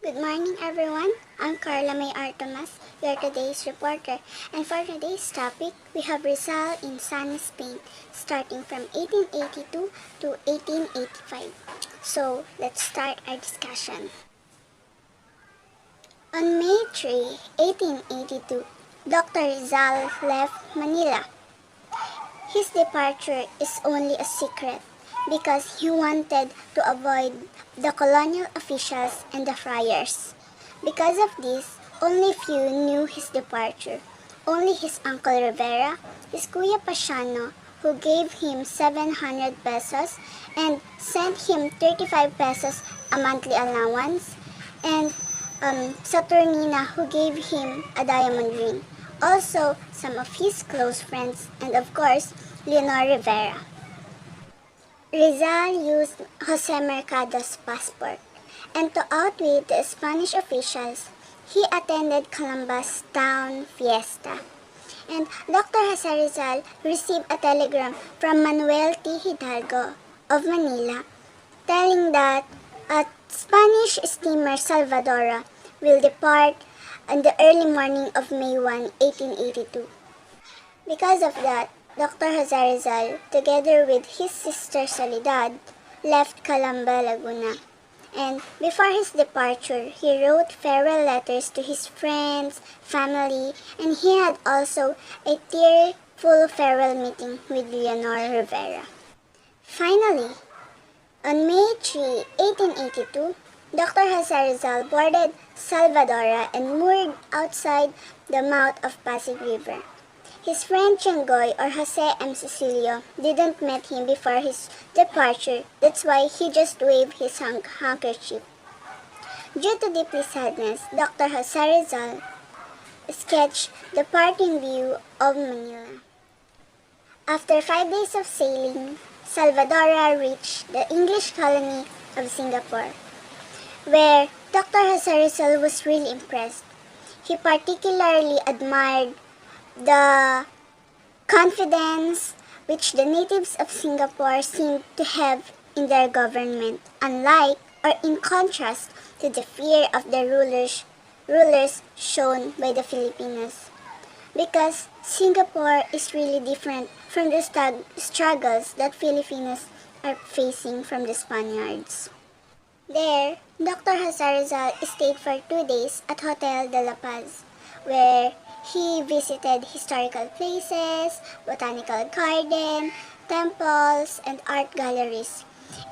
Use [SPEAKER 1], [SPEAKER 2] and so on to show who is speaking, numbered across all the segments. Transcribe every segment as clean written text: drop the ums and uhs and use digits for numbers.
[SPEAKER 1] Good morning, everyone. I'm Carla May Artemas, your today's reporter. And for today's topic, we have Rizal in sunny Spain, starting from 1882 to 1885. So, let's start our discussion. On May 3, 1882, Dr. Rizal left Manila. His departure is only a secret because he wanted to avoid the colonial officials and the friars. Because of this, only few knew his departure. Only his Uncle Rivera, his Kuya Pasiano, who gave him 700 pesos and sent him 35 pesos a monthly allowance, and Saturnina, who gave him a diamond ring. Also, some of his close friends, and of course, Leonor Rivera. Rizal used Jose Mercado's passport, and to outwit the Spanish officials, he attended Calambas town fiesta. And Dr. Jose Rizal received a telegram from Manuel T. Hidalgo of Manila telling that a Spanish steamer Salvadora will depart on the early morning of May 1, 1882. Because of that, Dr. Jose Rizal, together with his sister Soledad, left Calamba, Laguna. And before his departure, he wrote farewell letters to his friends, family, and he had also a tearful farewell meeting with Leonor Rivera. Finally, on May 3, 1882, Dr. Jose Rizal boarded Salvadora and moored outside the mouth of Pasig River. His friend Changoy, or Jose M. Cecilio, didn't meet him before his departure. That's why he just waved his handkerchief. Due to deep sadness, Dr. Jose Rizal sketched the parting view of Manila. After 5 days of sailing, Salvadora reached the English colony of Singapore, where Dr. Jose Rizal was really impressed. He particularly admired the confidence which the natives of Singapore seemed to have in their government, unlike or in contrast to the fear of the rulers shown by the Filipinos. Because Singapore is really different from the struggles that Filipinos are facing from the Spaniards. There, Dr. Jose Rizal stayed for 2 days at Hotel de la Paz, where he visited historical places, botanical garden, temples, and art galleries.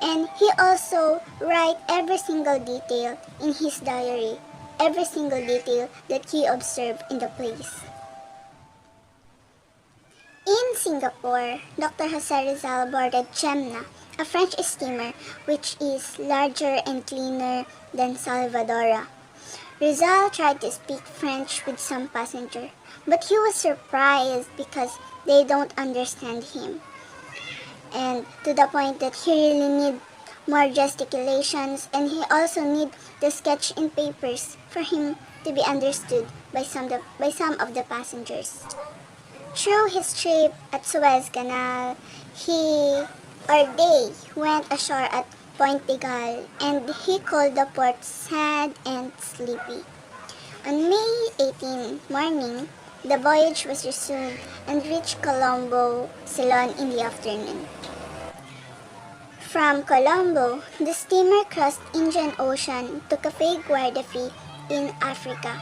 [SPEAKER 1] And he also wrote every single detail in his diary, every single detail that he observed in the place. In Singapore, Dr. Jose Rizal boarded Chemna, a French steamer which is larger and cleaner than Salvadora. Rizal tried to speak French with some passenger, but he was surprised because they don't understand him. And to the point that he really need more gesticulations, and he also need the sketch in papers for him to be understood by some of the passengers. Through his trip at Suez Canal, they went ashore at Point de Galle, and he called the port sad and sleepy. On May 18 morning, the voyage was resumed and reached Colombo, Ceylon in the afternoon. From Colombo, the steamer crossed Indian Ocean to Cape Guardafui in Africa,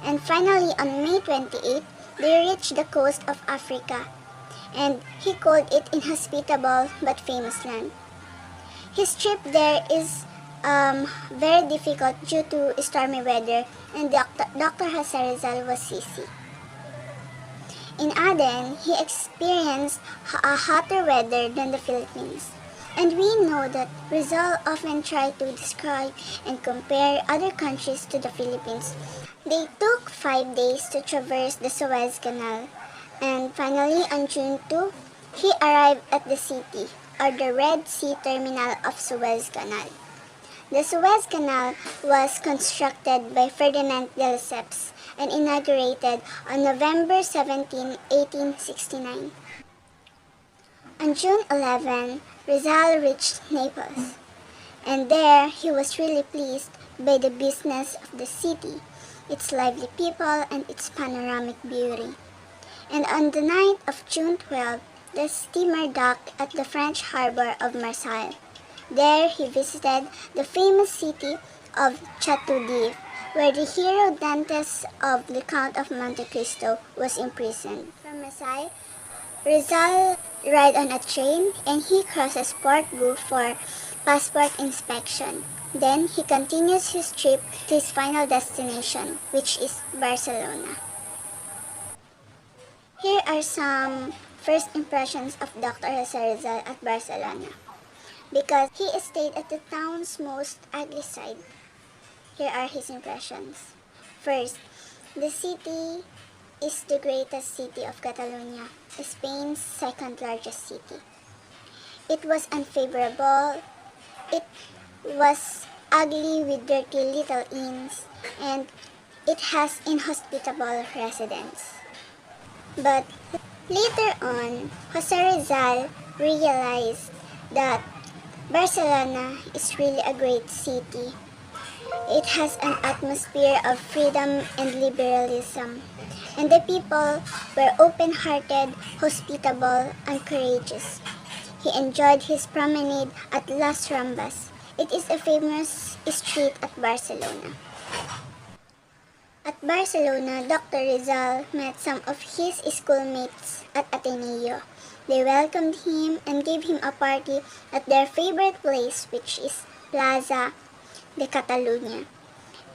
[SPEAKER 1] and finally on May 28, they reached the coast of Africa, and he called it inhospitable but famous land. His trip there is very difficult due to stormy weather, and Dr. Jose Rizal was seasick. In Aden, he experienced a hotter weather than the Philippines. And we know that Rizal often tried to describe and compare other countries to the Philippines. They took 5 days to traverse the Suez Canal, and finally on June 2, he arrived at the city, or the Red Sea terminal of Suez Canal. The Suez Canal was constructed by Ferdinand de Lesseps and inaugurated on November 17, 1869. On June 11, Rizal reached Naples. And there he was really pleased by the business of the city, its lively people, and its panoramic beauty. And on the night of June 12, the steamer docked at the French harbor of Marseille. There he visited the famous city of Chateauneuf, where the hero Dantes of the Count of Monte Cristo was imprisoned. From Marseille, Rizal ride on a train and he crosses Port Gu for passport inspection. Then he continues his trip to his final destination, which is Barcelona. Here are some first impressions of Dr. Jose Rizal at Barcelona. Because he stayed at the town's most ugly side. Here are his impressions. First, the city is the greatest city of Catalonia, Spain's second largest city. It was unfavorable, it was ugly with dirty little inns, and it has inhospitable residents. But later on, Jose Rizal realized that Barcelona is really a great city. It has an atmosphere of freedom and liberalism, and the people were open-hearted, hospitable, and courageous. He enjoyed his promenade at Las Ramblas. It is a famous street at Barcelona. At Barcelona, Dr. Rizal met some of his schoolmates at Ateneo. They welcomed him and gave him a party at their favorite place, which is Plaza de Catalunya.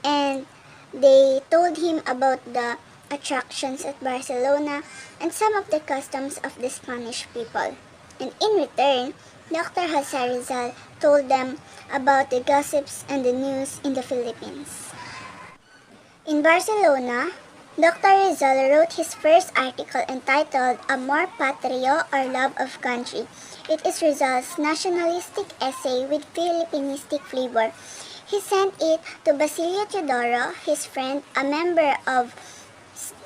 [SPEAKER 1] And they told him about the attractions at Barcelona and some of the customs of the Spanish people. And in return, Dr. Jose Rizal told them about the gossips and the news in the Philippines. In Barcelona, Dr. Rizal wrote his first article entitled Amor Patrio or Love of Country. It is Rizal's nationalistic essay with Filippinistic flavor. He sent it to Basilio Teodoro, his friend, a member of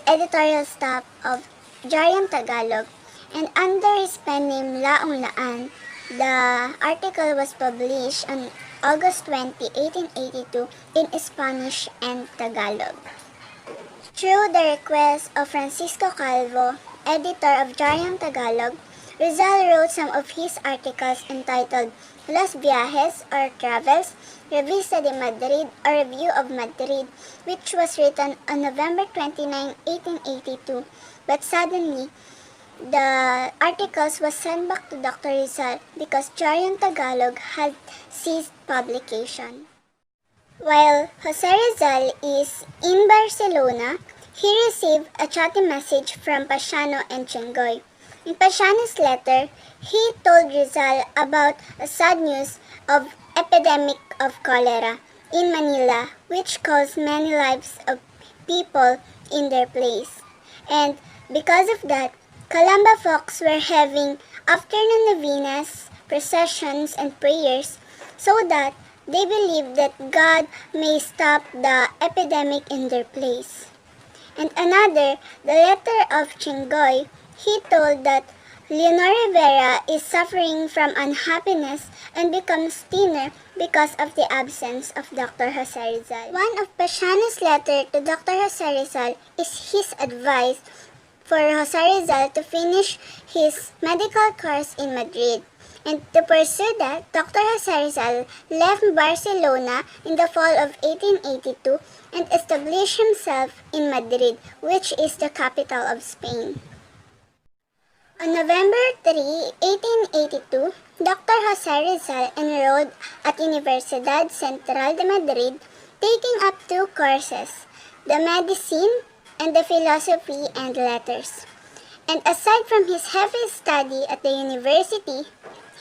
[SPEAKER 1] editorial staff of Jariang Tagalog, and under his pen name Laong Laan, the article was published on August 20, 1882 in Spanish and Tagalog. Through the request of Francisco Calvo, editor of Jariang Tagalog, Rizal wrote some of his articles entitled Los Viajes or Travels, Revista de Madrid or Review of Madrid, which was written on November 29, 1882. But suddenly, the articles was sent back to Dr. Rizal because Jariang Tagalog had ceased publication. While Jose Rizal is in Barcelona, he received a chatty message from Pasiano and Chengoy. In Pasiano's letter, he told Rizal about a sad news of epidemic of cholera in Manila, which caused many lives of people in their place. And because of that, Calamba folks were having afternoon novenas, processions, and prayers so that they believe that God may stop the epidemic in their place. And another, the letter of Chingoy, he told that Leonor Rivera is suffering from unhappiness and becomes thinner because of the absence of Dr. Jose Rizal. One of Pasiano's letter to Dr. Jose Rizal is his advice for Jose Rizal to finish his medical course in Madrid. And to pursue that, Dr. Jose Rizal left Barcelona in the fall of 1882 and established himself in Madrid, which is the capital of Spain. On November 3, 1882, Dr. Jose Rizal enrolled at Universidad Central de Madrid, taking up two courses, the medicine and the philosophy and letters. And aside from his heavy study at the university,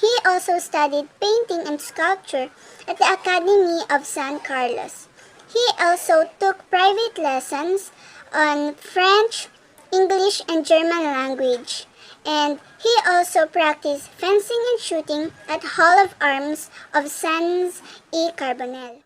[SPEAKER 1] he also studied painting and sculpture at the Academy of San Carlos. He also took private lessons on French, English, and German language. And he also practiced fencing and shooting at Hall of Arms of Sans y Carbonell.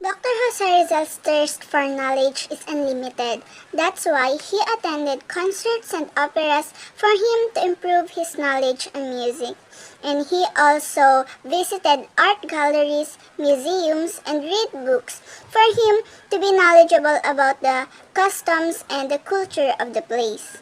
[SPEAKER 1] Dr. Jose Rizal's thirst for knowledge is unlimited. That's why he attended concerts and operas for him to improve his knowledge on music. And he also visited art galleries, museums, and read books for him to be knowledgeable about the customs and the culture of the place.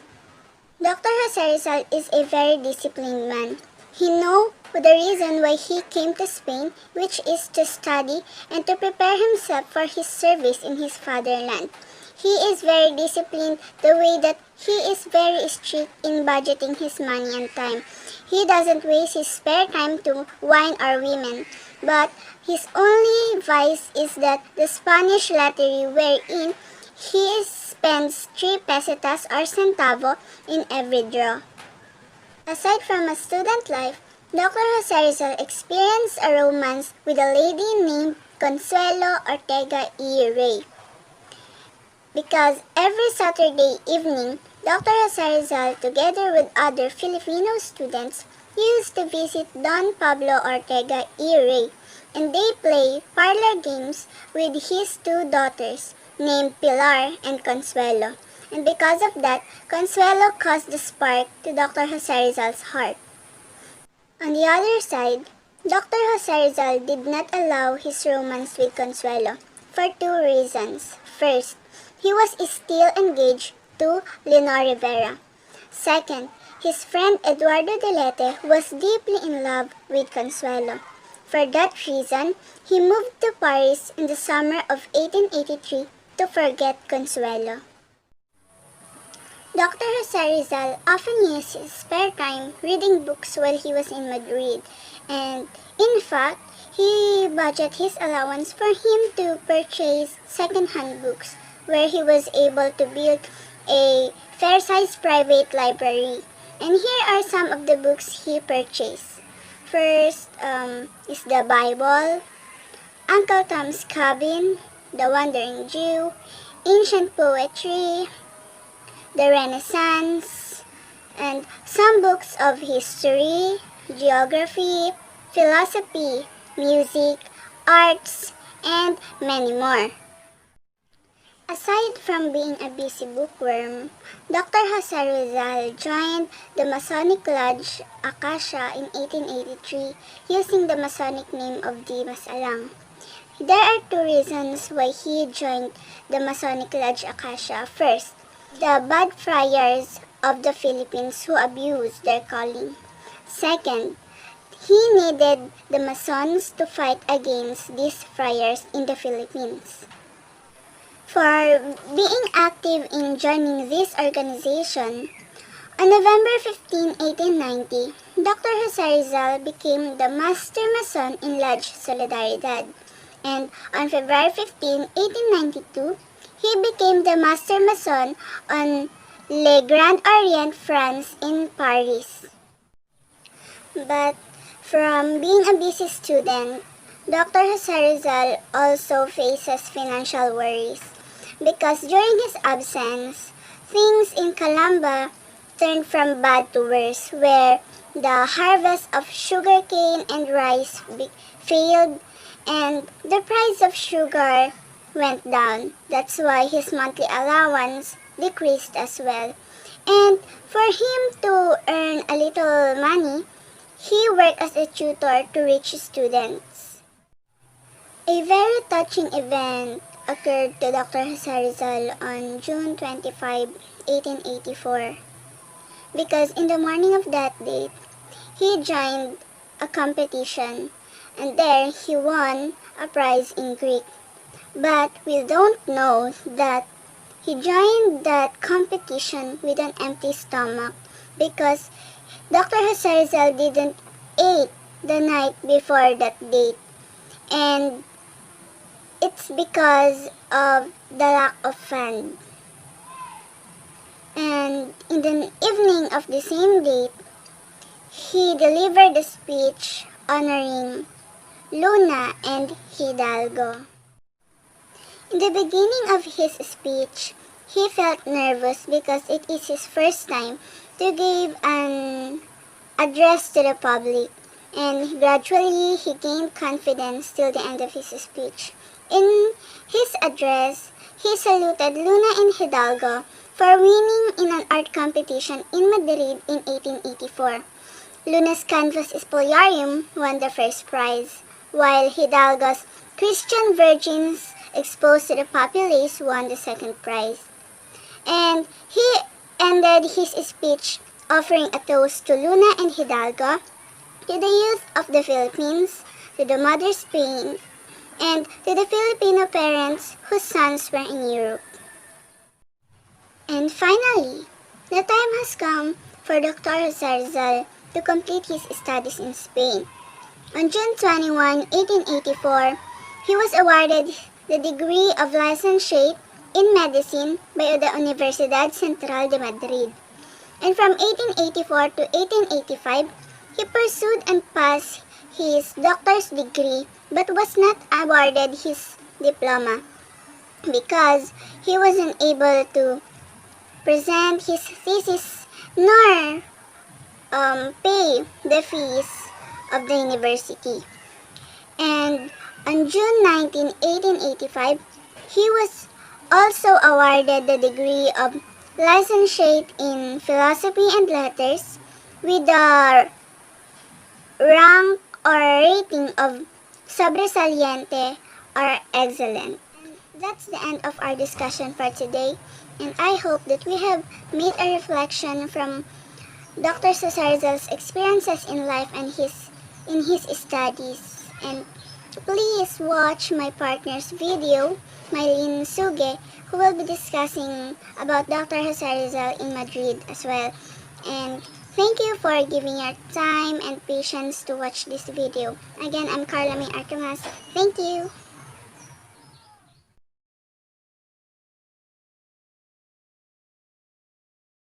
[SPEAKER 1] Dr. Jose Rizal is a very disciplined man. He knew the reason why he came to Spain, which is to study and to prepare himself for his service in his fatherland. He is very disciplined the way that he is very strict in budgeting his money and time. He doesn't waste his spare time to wine or women, but his only vice is that the Spanish lottery wherein he spends 3 pesetas or centavo in every draw. Aside from a student life, Dr. Jose Rizal experienced a romance with a lady named Consuelo Ortega y Rey. Because every Saturday evening, Dr. Jose Rizal, together with other Filipino students, used to visit Don Pablo Ortega y Rey, and they play parlor games with his 2 daughters, named Pilar and Consuelo. And because of that, Consuelo caused the spark to Dr. Jose Rizal's heart. On the other side, Dr. Jose Rizal did not allow his romance with Consuelo for 2 reasons. First, he was still engaged to Leonor Rivera. Second, his friend Eduardo Delete was deeply in love with Consuelo. For that reason, he moved to Paris in the summer of 1883 to forget Consuelo. Dr. Jose Rizal often used his spare time reading books while he was in Madrid, and in fact, he budgeted his allowance for him to purchase second-hand books, where he was able to build a fair-sized private library. And here are some of the books he purchased. First is the Bible, Uncle Tom's Cabin, The Wandering Jew, Ancient Poetry, the Renaissance, and some books of history, geography, philosophy, music, arts, and many more. Aside from being a busy bookworm, Dr. Jose Rizal joined the Masonic Lodge Acacia in 1883 using the Masonic name of Dimas Alang. There are 2 reasons why he joined the Masonic Lodge Acacia. First, the bad friars of the Philippines who abused their calling. Second, he needed the Masons to fight against these friars in the Philippines. For being active in joining this organization, on November 15, 1890, Dr. Jose Rizal became the Master Mason in Lodge Solidaridad, and on February 15, 1892, he became the Master Mason on Le Grand Orient, France in Paris. But from being a busy student, Dr. Jose Rizal also faces financial worries because during his absence, things in Calamba turned from bad to worse, where the harvest of sugarcane and rice failed and the price of sugar went down. That's why his monthly allowance decreased as well. And for him to earn a little money, he worked as a tutor to rich students. A very touching event occurred to Dr. Jose Rizal on June 25, 1884. Because in the morning of that date, he joined a competition and there he won a prize in Greek. But we don't know that he joined that competition with an empty stomach because Dr. Jose Rizal didn't eat the night before that date. And it's because of the lack of funds. And in the evening of the same date, he delivered a speech honoring Luna and Hidalgo. In the beginning of his speech, he felt nervous because it is his first time to give an address to the public, and gradually he gained confidence till the end of his speech. In his address, he saluted Luna and Hidalgo for winning in an art competition in Madrid in 1884. Luna's canvas spoliarium won the first prize, while Hidalgo's Christian Virgins exposed to the populace won the second prize. And he ended his speech offering a toast to Luna and Hidalgo, to the youth of the Philippines, to the Mother Spain, and to the Filipino parents whose sons were in Europe. And finally, the time has come for Dr. Rizal to complete his studies in Spain. On June 21, 1884, he was awarded the degree of licentiate in medicine by the Universidad Central de Madrid. And from 1884 to 1885, he pursued and passed his doctor's degree but was not awarded his diploma because he wasn't able to present his thesis nor pay the fees of the university. And on June 19, 1885, he was also awarded the degree of licentiate in philosophy and letters with the rank or rating of sobresaliente or excellent. That's the end of our discussion for today, and I hope that we have made a reflection from Dr. Cesarzal's experiences in life and in his studies. And please watch my partner's video, Mylene Suge, who will be discussing about Dr. Cesarzal in Madrid as well. And thank you for giving your time and patience to watch this video. Again, I'm Carla May Artemas. Thank you.